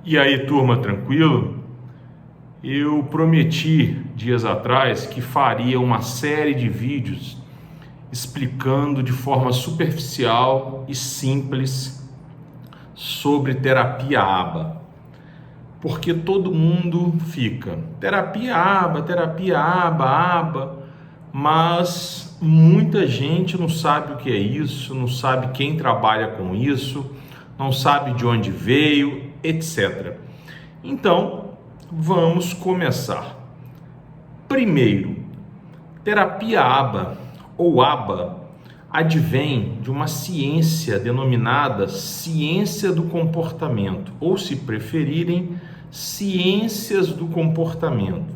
E aí, turma, tranquilo? Eu prometi dias atrás que faria uma série de vídeos explicando de forma superficial e simples sobre terapia ABA. Porque todo mundo fica terapia ABA, mas muita gente não sabe o que é isso, não sabe quem trabalha com isso, não sabe de onde veio, etc. Então, vamos começar. Primeiro, terapia ABA ou ABA advém de uma ciência denominada ciência do comportamento, ou, se preferirem, ciências do comportamento.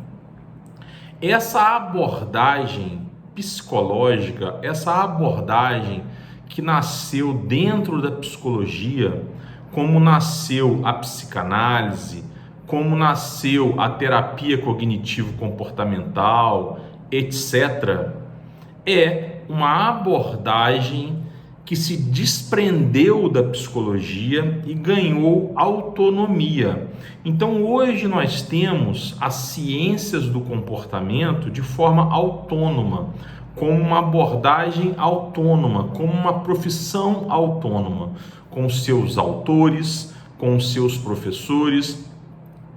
Essa abordagem psicológica, essa abordagem que nasceu dentro da psicologia, como nasceu a psicanálise, como nasceu a terapia cognitivo-comportamental, etc., é uma abordagem que se desprendeu da psicologia e ganhou autonomia. Então, hoje nós temos as ciências do comportamento de forma autônoma, como uma abordagem autônoma, como uma profissão autônoma, com os seus autores, com os seus professores,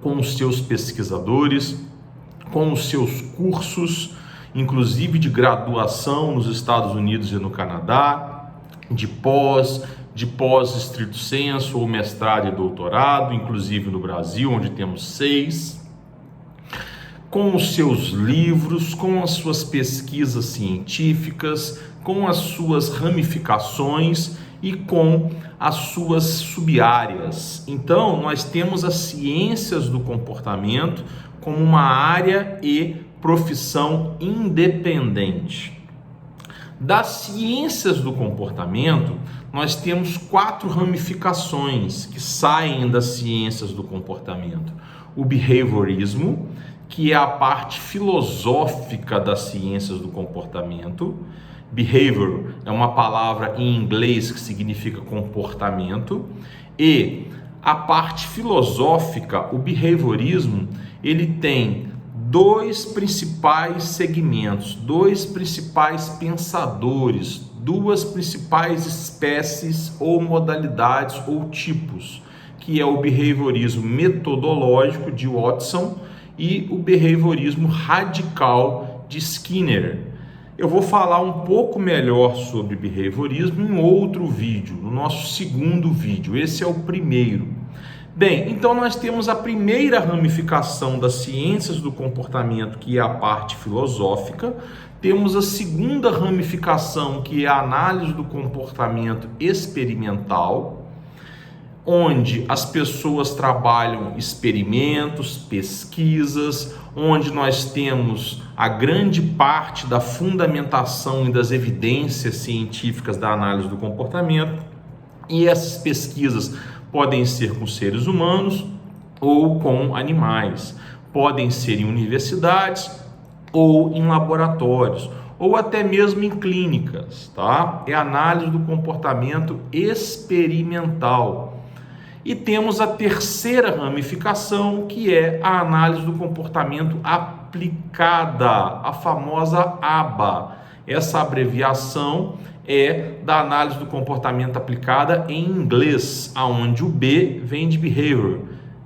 com os seus pesquisadores, com os seus cursos, inclusive de graduação nos Estados Unidos e no Canadá, de pós estrito sensu, ou mestrado e doutorado, inclusive no Brasil, onde temos 6, com os seus livros, com as suas pesquisas científicas, com as suas ramificações e com as suas subáreas. Então, nós temos as ciências do comportamento como uma área e profissão independente. Das ciências do comportamento, nós temos 4 ramificações que saem das ciências do comportamento. O behaviorismo, que é a parte filosófica das ciências do comportamento. Behavior é uma palavra em inglês que significa comportamento. E a parte filosófica, o behaviorismo, ele tem 2 principais segmentos, 2 principais pensadores, 2 principais espécies ou modalidades ou tipos, que é o behaviorismo metodológico de Watson e o behaviorismo radical de Skinner. Eu vou falar um pouco melhor sobre behaviorismo em outro vídeo, no nosso segundo vídeo. Esse é o primeiro. Bem, então nós temos a primeira ramificação das ciências do comportamento, que é a parte filosófica. Temos a segunda ramificação, que é a análise do comportamento experimental, onde as pessoas trabalham experimentos, pesquisas, onde nós temos a grande parte da fundamentação e das evidências científicas da análise do comportamento. E essas pesquisas podem ser com seres humanos ou com animais, podem ser em universidades ou em laboratórios, ou até mesmo em clínicas, tá? É a análise do comportamento experimental. E temos a terceira ramificação, que é a análise do comportamento aplicada, a famosa ABA. Essa abreviação é da análise do comportamento aplicada em inglês, aonde o B vem de behavior,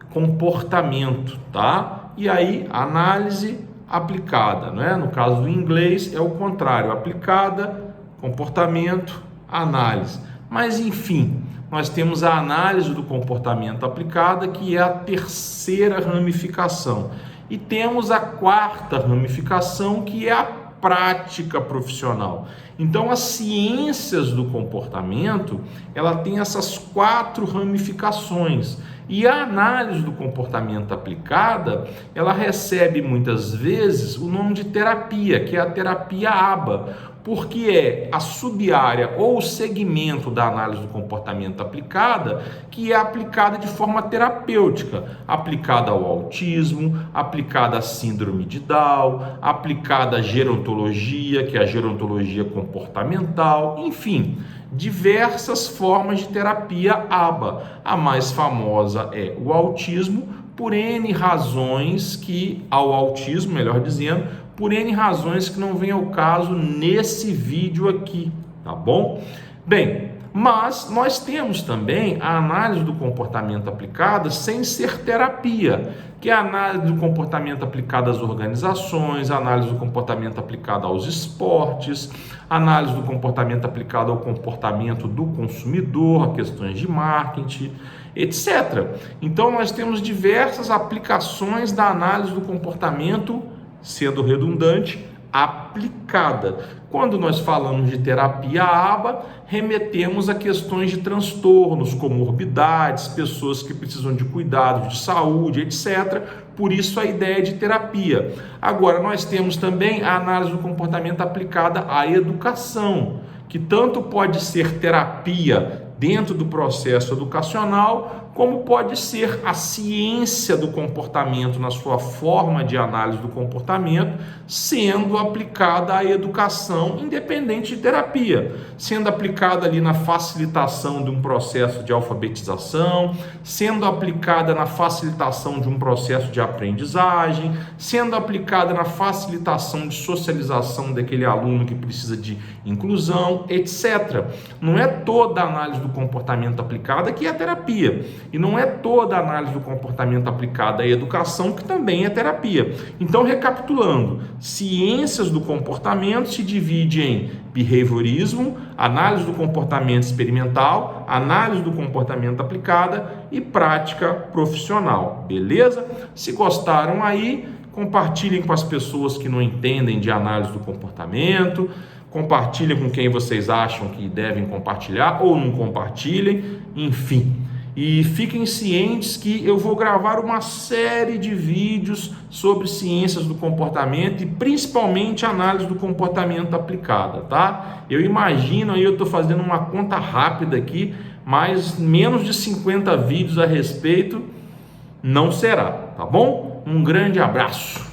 comportamento, tá? E aí, análise aplicada, né? No caso do inglês é o contrário, aplicada, comportamento, análise. Mas enfim, nós temos a análise do comportamento aplicada, que é a terceira ramificação. E temos a quarta ramificação, que é a prática profissional. Então, as ciências do comportamento, ela tem essas 4 ramificações. E a análise do comportamento aplicada, ela recebe muitas vezes o nome de terapia, que é a terapia ABA, porque é a subárea ou o segmento da análise do comportamento aplicada que é aplicada de forma terapêutica, aplicada ao autismo, aplicada à síndrome de Down, aplicada à gerontologia, que é a gerontologia comportamental, enfim, diversas formas de terapia ABA. A mais famosa é o autismo, por N razões ao autismo, melhor dizendo, por N razões que não vem ao caso nesse vídeo aqui, tá bom? Bem, mas nós temos também a análise do comportamento aplicada sem ser terapia, que é a análise do comportamento aplicada às organizações, a análise do comportamento aplicado aos esportes, a análise do comportamento aplicado ao comportamento do consumidor, a questões de marketing, etc. Então nós temos diversas aplicações da análise do comportamento, sendo redundante, aplicada. Quando nós falamos de terapia ABA, remetemos a questões de transtornos, comorbidades, pessoas que precisam de cuidados de saúde, etc. Por isso a ideia de terapia. Agora, nós temos também a análise do comportamento aplicada à educação, que tanto pode ser terapia dentro do processo educacional, como pode ser a ciência do comportamento na sua forma de análise do comportamento, sendo aplicada à educação, independente de terapia, sendo aplicada ali na facilitação de um processo de alfabetização, sendo aplicada na facilitação de um processo de aprendizagem, sendo aplicada na facilitação de socialização daquele aluno que precisa de inclusão, etc. Não é toda a análise do comportamento aplicada que é terapia. E não é toda a análise do comportamento aplicada à educação que também é terapia. Então, recapitulando, ciências do comportamento se divide em behaviorismo, análise do comportamento experimental, análise do comportamento aplicada e prática profissional. Beleza? Se gostaram aí, compartilhem com as pessoas que não entendem de análise do comportamento, compartilhem com quem vocês acham que devem compartilhar ou não compartilhem, enfim. E fiquem cientes que eu vou gravar uma série de vídeos sobre ciências do comportamento e principalmente análise do comportamento aplicada, tá? Eu imagino aí, eu estou fazendo uma conta rápida aqui, mas menos de 50 vídeos a respeito não será, tá bom? Um grande abraço!